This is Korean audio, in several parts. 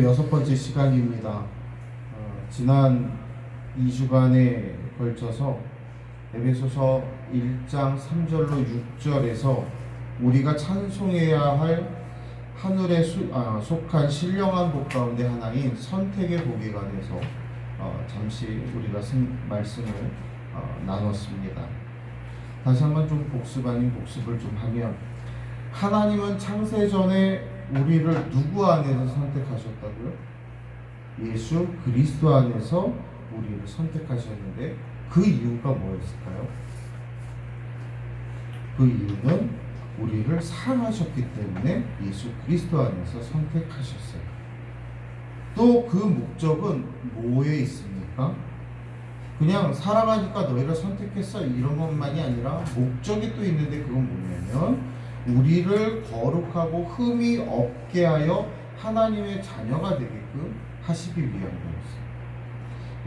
여섯 번째 시간입니다. 지난 2주간에 걸쳐서 에베소서 1장 3절로 6절에서 우리가 찬송해야 할 하늘에 속한 신령한 복 가운데 하나인 선택의 복에 관해서 잠시 우리가 말씀을 나눴습니다. 다시 한번 좀 복습 아닌 복습을 좀 하면, 하나님은 창세 전에 우리를 누구 안에서 선택하셨다고요? 예수 그리스도 안에서 우리를 선택하셨는데, 그 이유가 뭐였을까요? 그 이유는 우리를 사랑하셨기 때문에 예수 그리스도 안에서 선택하셨어요. 또 그 목적은 뭐에 있습니까? 그냥 사랑하니까 너희를 선택했어 이런 것만이 아니라 목적이 또 있는데, 그건 뭐냐면 우리를 거룩하고 흠이 없게 하여 하나님의 자녀가 되게끔 하시기 위한 거였어요.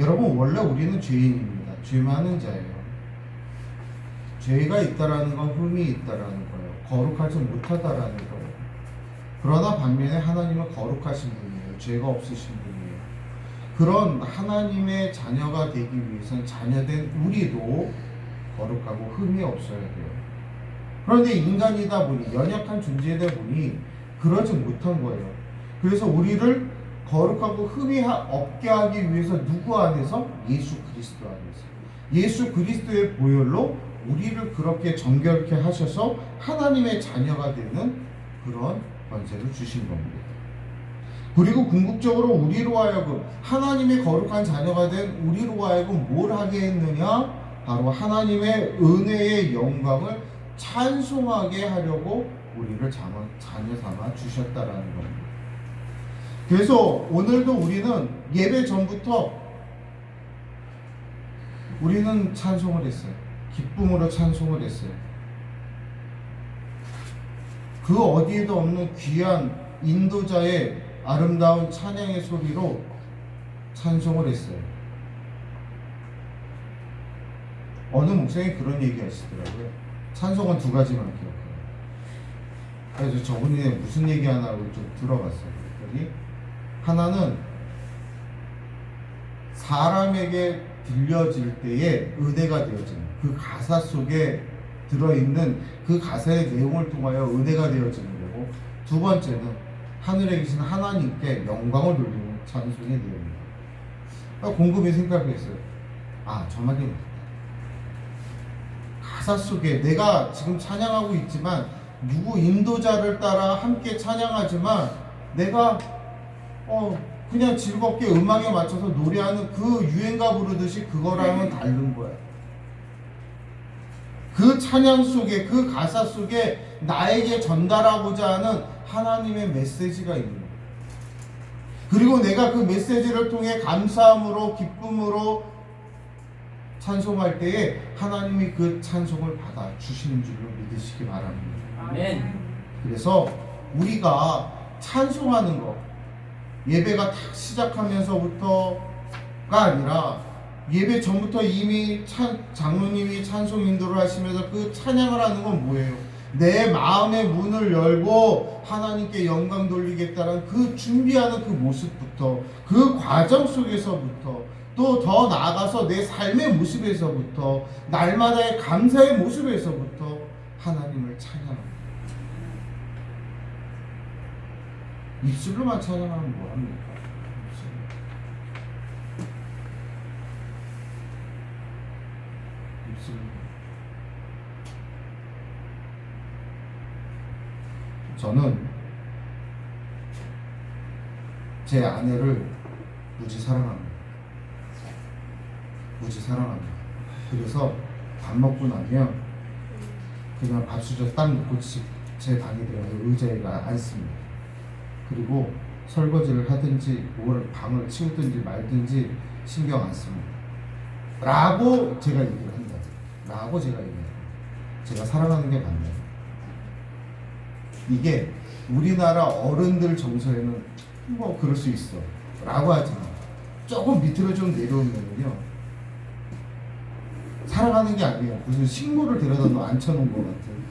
여러분, 원래 우리는 죄인입니다. 죄 많은 자예요. 죄가 있다라는 건 흠이 있다라는 거예요. 거룩하지 못하다라는 거예요. 그러나 반면에 하나님은 거룩하신 분이에요. 죄가 없으신 분이에요. 그런 하나님의 자녀가 되기 위해서는 자녀된 우리도 거룩하고 흠이 없어야 돼요. 그런데 인간이다 보니, 연약한 존재이다 보니 그러지 못한 거예요. 그래서 우리를 거룩하고 흠이 없게 하기 위해서 누구 안에서? 예수 그리스도 안에서. 예수 그리스도의 보혈로 우리를 그렇게 정결케 하셔서 하나님의 자녀가 되는 그런 권세를 주신 겁니다. 그리고 궁극적으로 우리로 하여금, 하나님의 거룩한 자녀가 된 우리로 하여금 뭘 하게 했느냐? 바로 하나님의 은혜의 영광을 찬송하게 하려고 우리를 자녀 삼아 주셨다라는 겁니다. 그래서 오늘도 우리는 예배 전부터 우리는 찬송을 했어요. 기쁨으로 찬송을 했어요. 그 어디에도 없는 귀한 인도자의 아름다운 찬양의 소리로 찬송을 했어요. 어느 목사님이 그런 얘기 하시더라고요. 찬송은 두 가지만 기억해요. 그래서 저분이 무슨 얘기 하나고 좀 들어봤어요. 그랬더니 하나는 사람에게 들려질 때에 은혜가 되어지는, 그 가사 속에 들어있는 그 가사의 내용을 통하여 은혜가 되어지는 거고, 두 번째는 하늘에 계신 하나님께 영광을 돌리는 찬송의 내용입니다. 곰곰이 생각했어요. 저 말이 맞다. 가사 속에 내가 지금 찬양하고 있지만, 누구 인도자를 따라 함께 찬양하지만, 내가 그냥 즐겁게 음악에 맞춰서 노래하는 그 유행가 부르듯이 그거랑은 다른 거야. 그 찬양 속에, 그 가사 속에 나에게 전달하고자 하는 하나님의 메시지가 있는 거야. 그리고 내가 그 메시지를 통해 감사함으로, 기쁨으로 찬송할 때에 하나님이 그 찬송을 받아 주시는 줄로 믿으시기 바랍니다. 아멘. 그래서 우리가 찬송하는 것, 예배가 딱 시작하면서부터가 아니라 예배 전부터 이미 장로님이 찬송 인도를 하시면서 그 찬양을 하는 건 뭐예요? 내 마음의 문을 열고 하나님께 영광 돌리겠다는 그 준비하는 그 모습부터, 그 과정 속에서부터, 또 더 나아가서 내 삶의 모습에서부터, 날마다의 감사의 모습에서부터 하나님을 찬양합니다. 입술로만 찬양하면 뭐합니까? 입술로. 저는 제 아내를 무지 사랑합니다. 무지 사랑합니다. 그래서 밥 먹고 나면 그냥 밥수저 딱 놓고 제 방에 들어가서 의자에 앉습니다. 그리고 설거지를 하든지 뭘 방을 치우든지 말든지 신경 안 씁니다. 라고 제가 얘기를 한다. 라고 제가 얘기해요. 제가 사랑하는 게 맞나요? 이게 우리나라 어른들 정서에는 뭐 그럴 수 있어 라고 하지만, 조금 밑으로 좀 내려오면요, 사랑하는 게 아니에요. 무슨 식물을 데려다 앉혀놓은 것 같은,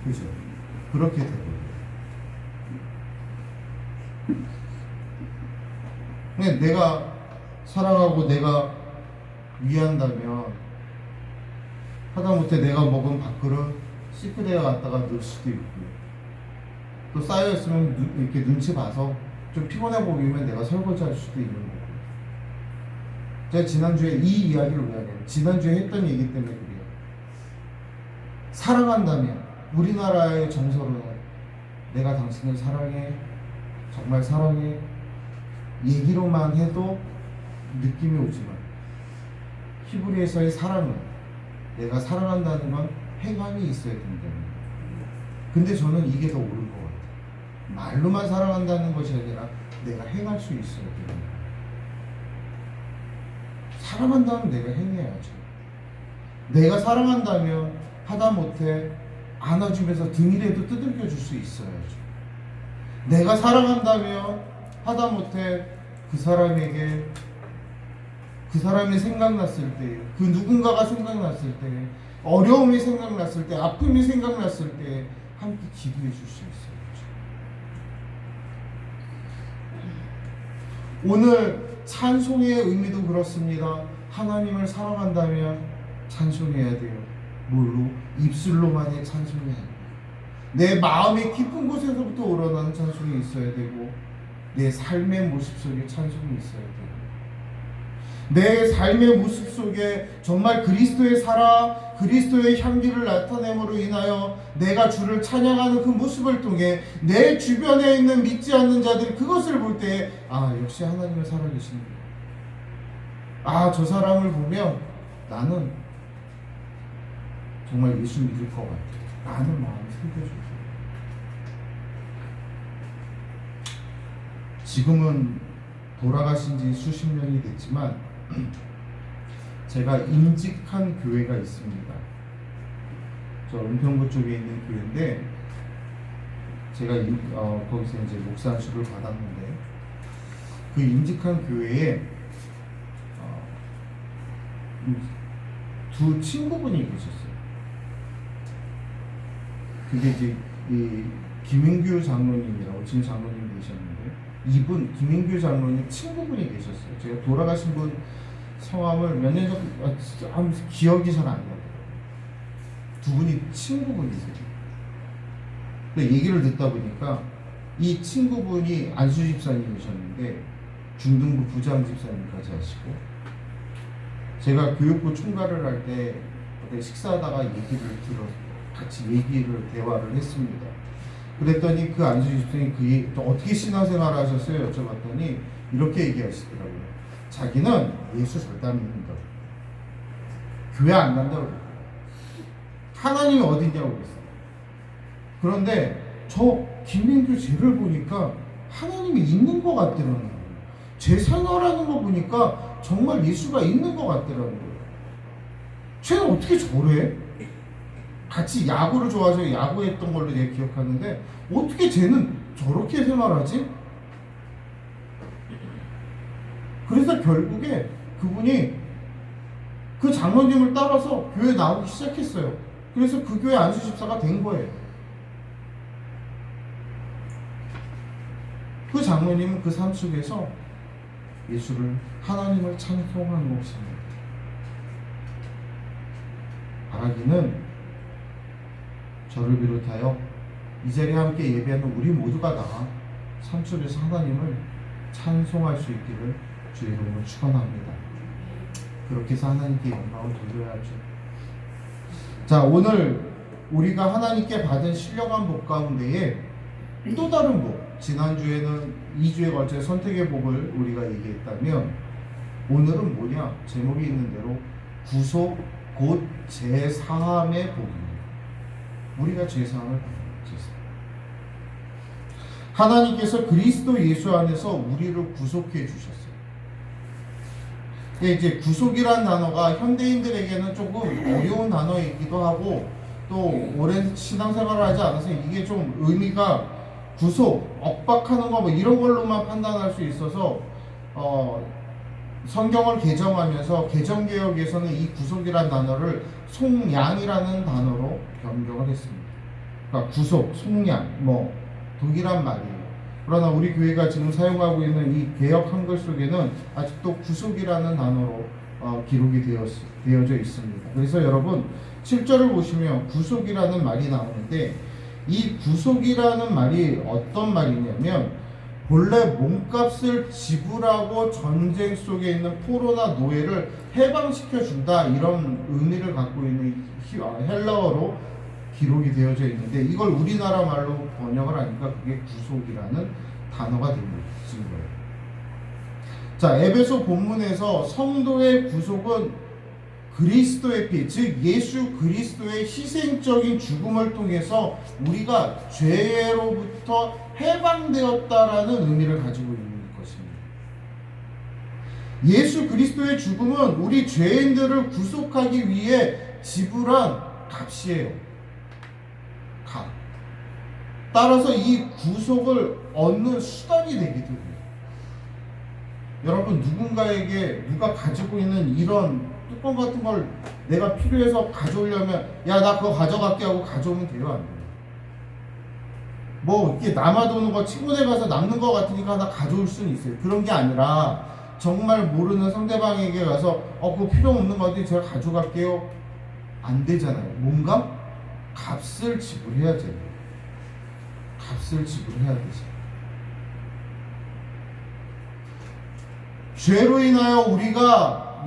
그죠? 그렇게 되고, 그냥 내가 사랑하고 내가 위한다면 하다못해 내가 먹은 밥그릇 싱크대에 갖다가 넣을 수도 있고, 또 쌓여있으면 이렇게 눈치 봐서 좀 피곤해 보이면 내가 설거지할 수도 있는 거고. 제가 지난주에 이 이야기를 왜 하냐면, 지난주에 했던 얘기 때문에 그래요. 사랑한다면, 우리나라의 정서로는 내가 당신을 사랑해, 정말 사랑해, 얘기로만 해도 느낌이 오지만, 히브리에서의 사랑은 내가 사랑한다는 건 행함이 있어야 된다는 거예요. 근데 저는 이게 더 옳은 것 같아요. 말로만 사랑한다는 것이 아니라 내가 행할 수 있어야 되는 거예요. 사랑한다면 내가 행해야죠. 내가 사랑한다면 하다못해 안아주면서 등이라도 두들겨 줄 수 있어야죠. 내가 사랑한다면 하다못해 그 사람에게, 그 사람이 생각났을 때, 그 누군가가 생각났을 때, 어려움이 생각났을 때, 아픔이 생각났을 때 함께 기도해 줄 수 있어요. 오늘 찬송의 의미도 그렇습니다. 하나님을 사랑한다면 찬송해야 돼요. 뭘로? 입술로만의 찬송이 아니에요. 내 마음의 깊은 곳에서부터 우러나는 찬송이 있어야 되고, 내 삶의 모습 속에 찬송이 있어야 돼요. 내 삶의 모습 속에 정말 그리스도의 살아, 그리스도의 향기를 나타냄으로 인하여 내가 주를 찬양하는 그 모습을 통해 내 주변에 있는 믿지 않는 자들이 그것을 볼 때, 아, 역시 하나님은 살아계시는구나. 아, 저 사람을 보면 나는 정말 예수 믿을 것 같아 라는 마음이 생겨져요. 지금은 돌아가신 지 수십 년이 됐지만 제가 임직한 교회가 있습니다. 저 은평구 쪽에 있는 교회인데, 제가 거기서 이제 목사 안수를 받았는데, 그 임직한 교회에 두 친구분이 계셨어요. 그게 이제 이 김인규 장로님이라고 지금 장로님 계셨는데, 이분 김인규 장로님 친구분이 계셨어요. 제가 돌아가신 분 성함을 몇 년 전 기억이 잘 안 나요. 두 분이 친구분이세요. 근데 얘기를 듣다 보니까 이 친구분이 안수 집사님이셨는데 중등부 부장 집사님까지 하시고, 제가 교육부 총괄을 할 때 식사하다가 얘기를 같이 대화를 했습니다. 그랬더니 그 안수 집사님이 어떻게 신앙생활 하셨어요? 여쭤봤더니 이렇게 얘기하시더라고요. 자기는 예수 절대 안 믿는다. 교회 안 간다고 그래요. 하나님이 어디냐고 그랬어요. 그런데 저 김민규 쟤를 보니까 하나님이 있는 것 같더라는 거예요. 제 생활하는 거 보니까 정말 예수가 있는 것 같더라는 거예요. 쟤는 어떻게 저래? 같이 야구를 좋아해서 야구했던 걸로 제가 기억하는데 어떻게 쟤는 저렇게 생활하지? 그래서 결국에 그분이 그 장로님을 따라서 교회에 나오기 시작했어요. 그래서 그 교회 안수 집사가 된 거예요. 그 장로님은 그 삶 속에서 예수를, 하나님을 찬송한 것입니다. 바라기는 저를 비롯하여 이 자리에 함께 예배하는 우리 모두가 다 삶 속에서 하나님을 찬송할 수 있기를 주의 이름으로 축원합니다. 그렇게 해서 하나님께 영광을 돌려야죠. 자, 오늘 우리가 하나님께 받은 신령한 복 가운데에 또 다른 복, 지난주에는 2주에 걸쳐 선택의 복을 우리가 얘기했다면, 오늘은 뭐냐? 제목이 있는 대로 구속 곧 제사함의 복입니다. 우리가 제사함을 받는 제사. 하나님께서 그리스도 예수 안에서 우리를 구속해 주셨어요. 이제 구속이란 단어가 현대인들에게는 조금 어려운 단어이기도 하고, 또 오랜 신앙생활을 하지 않아서 이게 좀 의미가 구속, 억박하는 거 뭐 이런 걸로만 판단할 수 있어서 성경을 개정하면서 개정개혁에서는 이 구속이란 단어를 속량이라는 단어로 변경을 했습니다. 그러니까 구속, 속량, 뭐 동일한 말이에요. 그러나 우리 교회가 지금 사용하고 있는 이 개역 한글 속에는 아직도 구속이라는 단어로 기록이 되어져 있습니다. 그래서 여러분 7절을 보시면 구속이라는 말이 나오는데, 이 구속이라는 말이 어떤 말이냐면 본래 몸값을 지불하고 전쟁 속에 있는 포로나 노예를 해방시켜 준다, 이런 의미를 갖고 있는 헬라어로 기록이 되어져 있는데, 이걸 우리나라 말로 번역을 하니까 그게 구속이라는 단어가 되는 거예요. 자, 에베소 본문에서 성도의 구속은 그리스도의 피, 즉 예수 그리스도의 희생적인 죽음을 통해서 우리가 죄로부터 해방되었다라는 의미를 가지고 있는 것입니다. 예수 그리스도의 죽음은 우리 죄인들을 구속하기 위해 지불한 값이에요. 값. 따라서 이 구속을 얻는 수단이 되기도 해요. 여러분, 누군가에게 누가 가지고 있는 이런 뚜껑 같은 걸 내가 필요해서 가져오려면, 야, 나 그거 가져갈게 하고 가져오면 돼요, 안 돼요? 뭐 이렇게 남아도는 거, 친구네 가서 남는 거 같으니까 하나 가져올 수는 있어요. 그런 게 아니라 정말 모르는 상대방에게 가서 그거 필요 없는 거 같으니 제가 가져갈게요, 안 되잖아요. 뭔가 값을 지불해야 돼요. 값을 지불해야 되죠. 죄로 인하여 우리가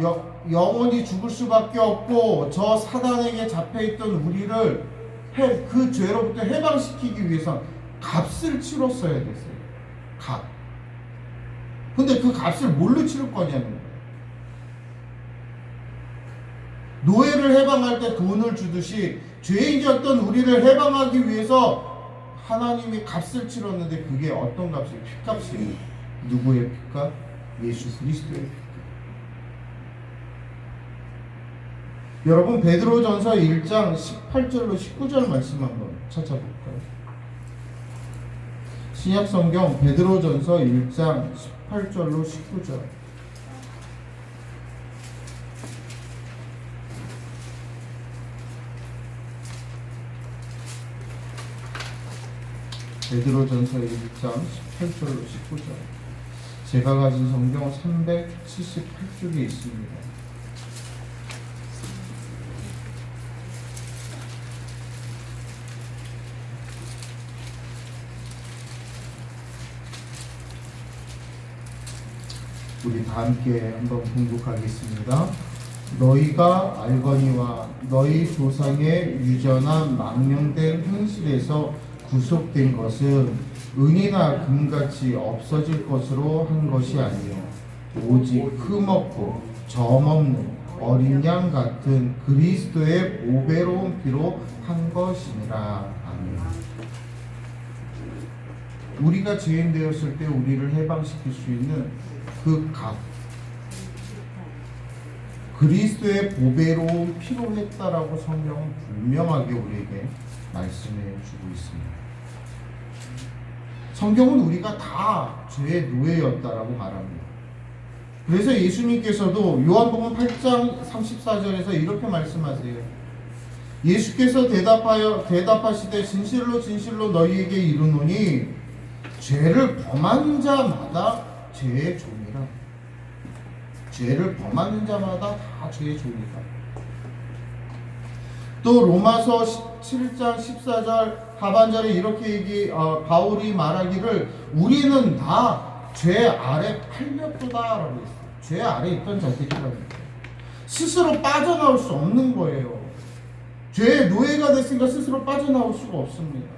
영원히 죽을 수밖에 없고, 저 사단에게 잡혀있던 우리를 그 죄로부터 해방시키기 위해서 값을 치렀어야 됐어요. 값. 근데 그 값을 뭘로 치를 거냐면, 노예를 해방할 때 돈을 주듯이 죄인이었던 우리를 해방하기 위해서 하나님이 값을 치렀는데, 그게 어떤 값이에요? 피값이에요. 누구의 피값? 예수 그리스도의 피값. 여러분, 베드로전서 1장 18절로 19절 말씀 한번 찾아볼까요? 신약성경 베드로전서 1장 18절로 19절. 베드로전서 1장 18절로 19절. 제가 가진 성경 378쪽에 있습니다. 우리 다 함께 한번 공독하겠습니다. 너희가 알거니와 너희 조상의 유전한 망령된 행실에서 구속된 것은 은이나 금같이 없어질 것으로 한 것이 아니요 오직 흠없고 점없는 어린 양 같은 그리스도의 보배로운 피로 한 것이니라. 아멘. 우리가 죄인 되었을 때 우리를 해방시킬 수 있는 그 값, 그리스도의 보배로운 피로 했다라고 성경은 분명하게 우리에게 말씀해 주고 있습니다. 성경은 우리가 다 죄의 노예였다라고 말합니다. 그래서 예수님께서도 요한복음 8장 34절에서 이렇게 말씀하세요. 예수께서 대답하시되 진실로 진실로 너희에게 이르노니 죄를 범한 자마다 죄의 종이라. 죄를 범하는 자마다 다 죄의 종이다. 또 로마서 7장 14절 하반절에 이렇게 바울이 말하기를 우리는 다 죄 아래 팔렸도다라고 했어요. 죄 아래 있던 자들이라고 했어요. 스스로 빠져나올 수 없는 거예요. 죄의 노예가 됐으니까 스스로 빠져나올 수가 없습니다.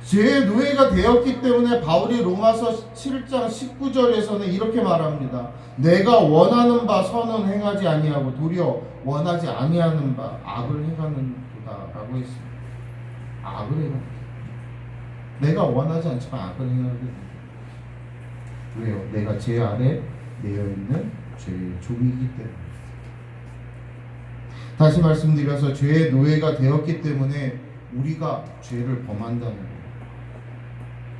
죄의 노예가 되었기 때문에 바울이 로마서 7장 19절에서는 이렇게 말합니다. 내가 원하는 바 선은 행하지 아니하고 도리어 원하지 아니하는 바 악을 행하는도다라고 했습니다. 악을 행하는. 내가 원하지 않지만 악을 행하게 됩니다. 왜요? 내가 죄 아래 내어있는 죄의 종이기 때문에. 다시 말씀드려서 죄의 노예가 되었기 때문에 우리가 죄를 범한다는 거예요.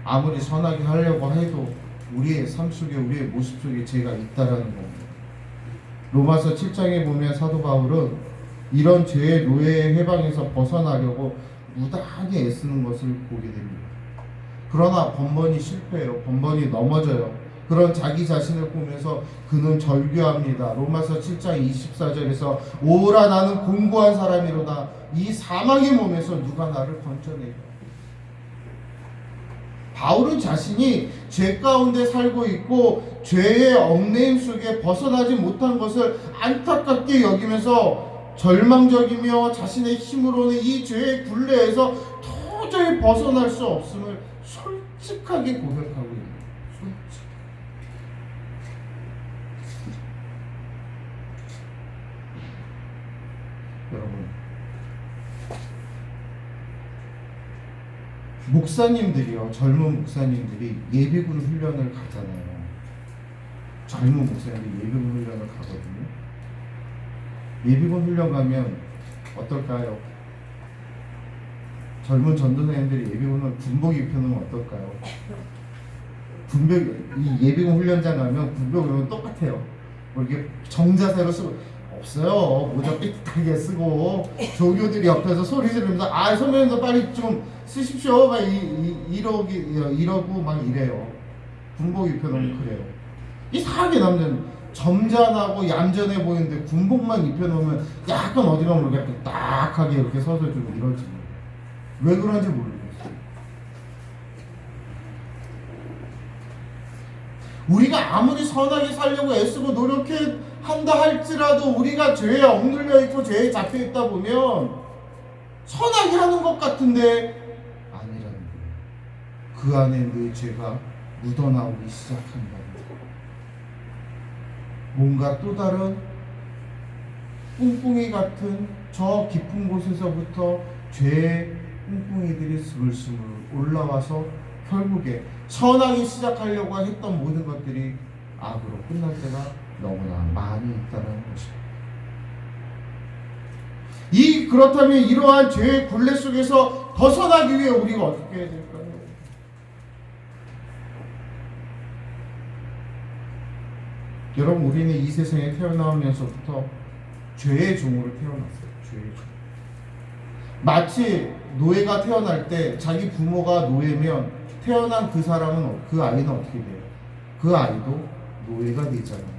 아무리 선하게 하려고 해도 우리의 삶 속에, 우리의 모습 속에 죄가 있다라는 겁니다. 로마서 7장에 보면 사도 바울은 이런 죄의 노예의 해방에서 벗어나려고 무단히 애쓰는 것을 보게 됩니다. 그러나 번번이 실패해요. 번번이 넘어져요. 그런 자기 자신을 보면서 그는 절규합니다. 로마서 7장 24절에서 오라 나는 공고한 사람이로다. 이 사망의 몸에서 누가 나를 건져내려. 바울은 자신이 죄 가운데 살고 있고 죄의 얽매임 속에 벗어나지 못한 것을 안타깝게 여기면서 절망적이며 자신의 힘으로는 이 죄의 굴레에서 도저히 벗어날 수 없음을 솔직하게 고백하고 있는 솔직. 여러분, 목사님들이요, 젊은 목사님들이 예비군 훈련을 가잖아요. 젊은 목사님들이 예비군 훈련을 가거든요. 예비군 훈련 가면 어떨까요? 젊은 전도사님들이 예비군을 군복 입혀놓으면 어떨까요? 이 예비군 훈련장 가면 군복을 똑같아요. 뭐 이렇게 정자세로 쓰고 없어요. 모자 삐끗하게 쓰고 조교들이 옆에서 소리 지르면서 선배님도 빨리 좀 쓰십시오. 막 이러고 막 이래요. 군복 입혀놓으면 그래요. 이상하게 남자는 점잖하고 얌전해 보이는데 군복만 입혀놓으면 약간 어디가 모르게 딱하게 이렇게 서서 좀 이러지. 왜 그런지 모르겠어요. 우리가 아무리 선하게 살려고 애쓰고 노력한다 할지라도 우리가 죄에 억눌려 있고 죄에 잡혀 있다 보면 선하게 하는 것 같은데 아니라는 거예요. 그 안에 내 죄가 묻어나오기 시작한다는 거예요. 뭔가 또 다른 뿡뿡이 같은 저 깊은 곳에서부터 죄의 뿡뿡이들이 스물스물 올라와서 결국에 선하게 시작하려고 했던 모든 것들이 악으로 끝날 때가 너무나 많이 있다는 것입니다. 그렇다면 이러한 죄의 굴레 속에서 벗어나기 위해 우리가 어떻게 해야 될까요? 여러분, 우리는 이 세상에 태어나면서부터 죄의 종으로 태어났어요. 죄의 종. 마치 노예가 태어날 때 자기 부모가 노예면 태어난 그 사람은, 그 아이는 어떻게 돼요? 그 아이도 노예가 되잖아요.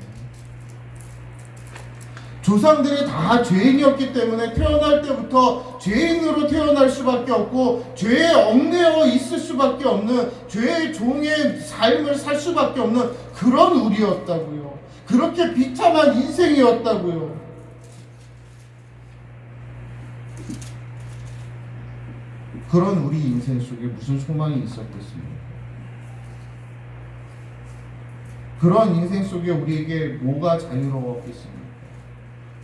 조상들이 다 죄인이었기 때문에 태어날 때부터 죄인으로 태어날 수밖에 없고 죄에 얽매여 있을 수밖에 없는, 죄의 종의 삶을 살 수밖에 없는 그런 우리였다고요. 그렇게 비참한 인생이었다고요. 그런 우리 인생 속에 무슨 소망이 있었겠습니까? 그런 인생 속에 우리에게 뭐가 자유로웠겠습니까?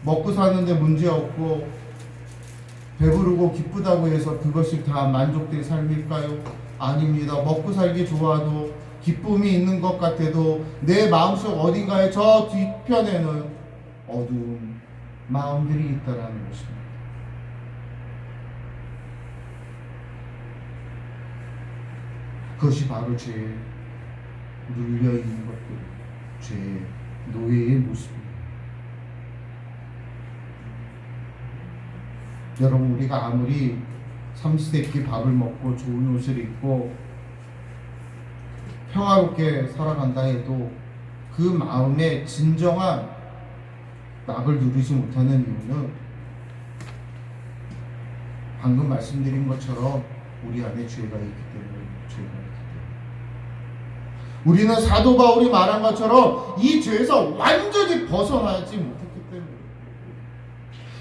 먹고 사는데 문제 없고 배부르고 기쁘다고 해서 그것이 다 만족된 삶일까요? 아닙니다. 먹고 살기 좋아도 기쁨이 있는 것 같아도 내 마음속 어딘가에 저 뒤편에는 어두운 마음들이 있다라는 것입니다. 그것이 바로 죄에 눌려있는 것들, 죄의 노예의 모습입니다. 여러분, 우리가 아무리 삼시세끼 밥을 먹고 좋은 옷을 입고 평화롭게 살아간다 해도 그 마음에 진정한 낙을 누리지 못하는 이유는 방금 말씀드린 것처럼 우리 안에 죄가 있기 때문에. 우리는 사도 바울이 말한 것처럼 이 죄에서 완전히 벗어나지 못했기 때문에.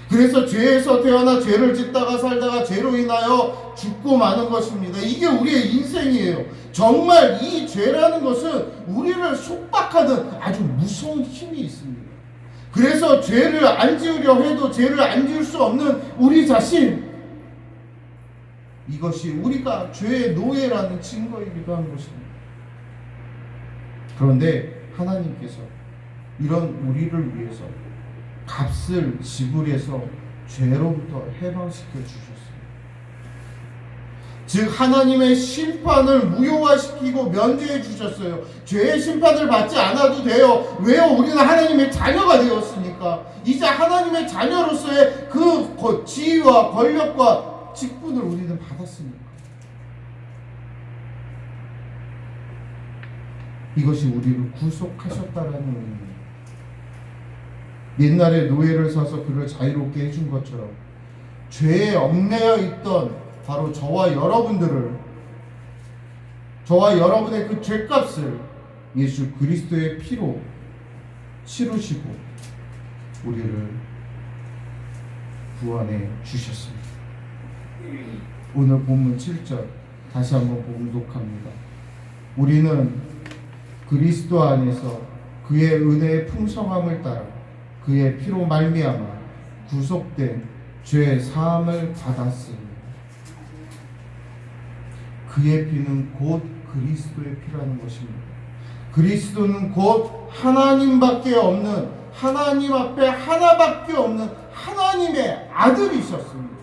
그래서 죄에서 태어나 죄를 짓다가 살다가 죄로 인하여 죽고 마는 것입니다. 이게 우리의 인생이에요. 정말 이 죄라는 것은 우리를 속박하는 아주 무서운 힘이 있습니다. 그래서 죄를 안 지으려 해도 죄를 안 지을 수 없는 우리 자신, 이것이 우리가 죄의 노예라는 증거이기도 한 것입니다. 그런데 하나님께서 이런 우리를 위해서 값을 지불해서 죄로부터 해방시켜 주셨습니다. 즉 하나님의 심판을 무효화시키고 면제해 주셨어요. 죄의 심판을 받지 않아도 돼요. 왜요? 우리는 하나님의 자녀가 되었으니까. 이제 하나님의 자녀로서의 그 지위와 권력과 직분을 우리는 받았으니까. 이것이 우리를 구속하셨다라는 의미입니다. 옛날에 노예를 사서 그를 자유롭게 해준 것처럼 죄에 얽매여 있던 바로 저와 여러분의 그 죄값을 예수 그리스도의 피로 치르시고 우리를 구원해 주셨습니다. 오늘 본문 7절 다시 한번 봉독합니다. 우리는 그리스도 안에서 그의 은혜의 풍성함을 따라 그의 피로 말미암아 구속된 죄 사함을 받았으니 그의 피는 곧 그리스도의 피라는 것입니다. 그리스도는 곧 하나님밖에 없는, 하나님 앞에 하나밖에 없는 하나님의 아들이셨습니다.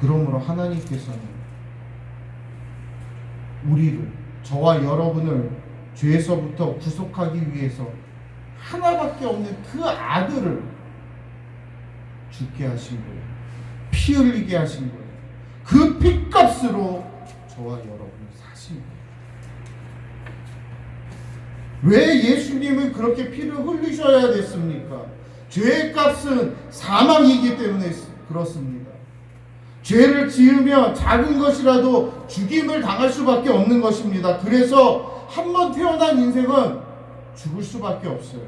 그러므로 하나님께서는 우리를, 저와 여러분을 죄에서부터 구속하기 위해서 하나밖에 없는 그 아들을 죽게 하신 거예요. 피 흘리게 하신 거예요. 그 피값으로 저와 여러분을 사신 거예요. 왜 예수님은 그렇게 피를 흘리셔야 됐습니까? 죄의 값은 사망이기 때문에 그렇습니다. 죄를 지으면 작은 것이라도 죽임을 당할 수밖에 없는 것입니다. 그래서 한 번 태어난 인생은 죽을 수밖에 없어요.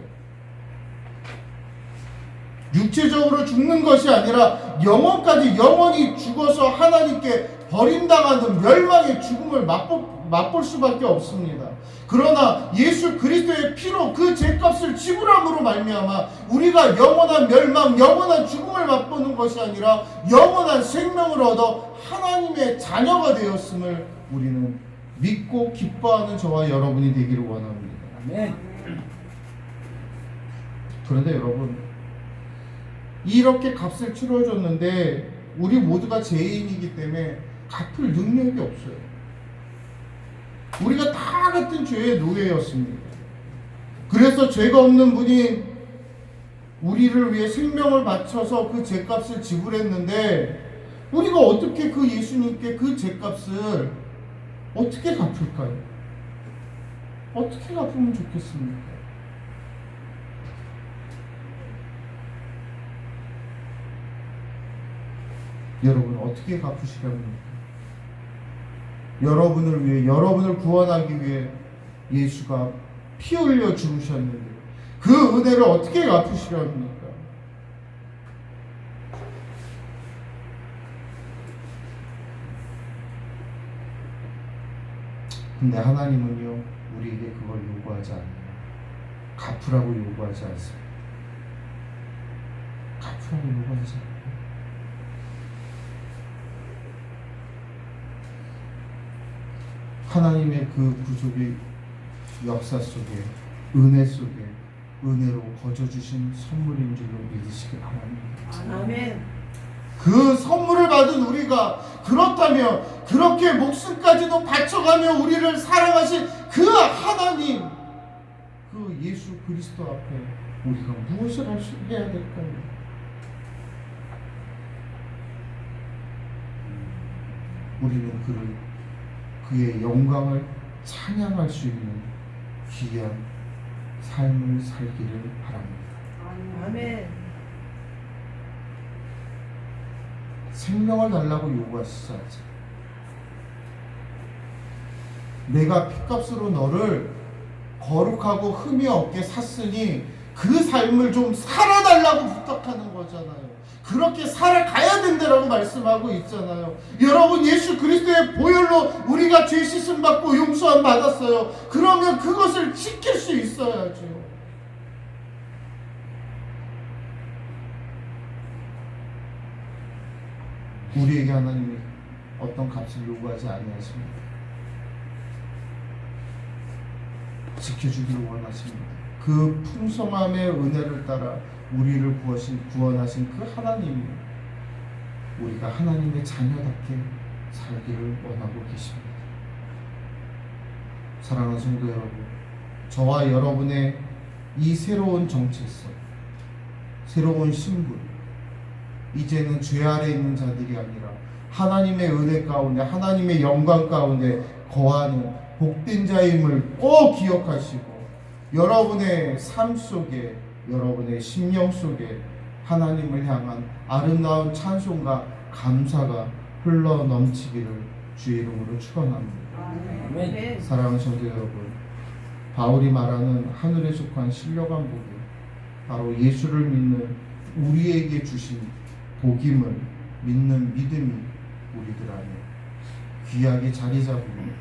육체적으로 죽는 것이 아니라 영원히 죽어서 하나님께 버림당하는 멸망의 죽음을 맛볼 수밖에 없습니다. 그러나 예수 그리스도의 피로 그 죄값을 지불함으로 말미암아 우리가 영원한 멸망, 영원한 죽음을 맛보는 것이 아니라 영원한 생명을 얻어 하나님의 자녀가 되었음을 우리는 믿고 기뻐하는 저와 여러분이 되기를 원합니다. 아멘. 그런데 여러분, 이렇게 값을 치러줬는데 우리 모두가 죄인이기 때문에 갚을 능력이 없어요. 우리가 다 같은 죄의 노예였습니다. 그래서 죄가 없는 분이 우리를 위해 생명을 바쳐서 그 죄값을 지불했는데 우리가 어떻게 그 예수님께 그 죄값을 어떻게 갚을까요? 어떻게 갚으면 좋겠습니까? 여러분 어떻게 갚으시렵니까? 여러분을 위해, 여러분을 구원하기 위해 예수가 피 흘려 죽으셨는데 그 은혜를 어떻게 갚으시렵니까? 근데 하나님은요, 우리에게 그걸 요구하지 않아요. 갚으라고 요구하지 않습니다. 갚으라고 요구하지 않아요. 하나님의 그 구속의 역사 속에, 은혜 속에 은혜로 거저주신 선물인 줄로 믿으시기 바랍니다. 아멘. 그 선물을 받은 우리가 그렇다면 그렇게 목숨까지도 바쳐가며 우리를 사랑하신 그 하나님, 그 예수 그리스도 앞에 우리가 무엇을 해야 될까요? 우리는 그의 영광을 찬양할 수 있는 귀한 삶을 살기를 바랍니다. 아멘. 생명을 달라고 요구하시지 않죠. 내가 피값으로 너를 거룩하고 흠이 없게 샀으니 그 삶을 좀 살아달라고 부탁하는 거잖아요. 그렇게 살아가야 된다라고 말씀하고 있잖아요. 여러분, 예수 그리스도의 보혈로 우리가 죄 씻음 받고 용서함 받았어요. 그러면 그것을 지킬 수 있어야죠. 우리에게 하나님이 어떤 값을 요구하지 아니하십니다. 지켜주기를 원하십니다. 그 풍성함의 은혜를 따라 우리를 구원하신 그 하나님이 우리가 하나님의 자녀답게 살기를 원하고 계십니다. 사랑하는 성도 여러분, 저와 여러분의 이 새로운 정체성, 새로운 신분, 이제는 죄 아래 있는 자들이 아니라 하나님의 은혜 가운데, 하나님의 영광 가운데 거하는 복된 자임을 꼭 기억하시고 여러분의 삶 속에 여러분의 심령 속에 하나님을 향한 아름다운 찬송과 감사가 흘러 넘치기를 주의 이름으로 축원합니다. 아멘. 사랑하는 성도 여러분, 바울이 말하는 하늘에 속한 신령한 복이 바로 예수를 믿는 우리에게 주신 복임을 믿는 믿음이 우리들 안에 귀하게 자리 잡으며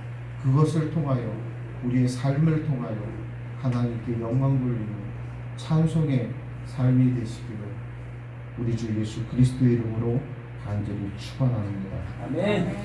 그것을 통하여 우리의 삶을 통하여 하나님께 영광 돌리는 찬송의 삶이 되시기를 우리 주 예수 그리스도의 이름으로 간절히 축원합니다. 아멘.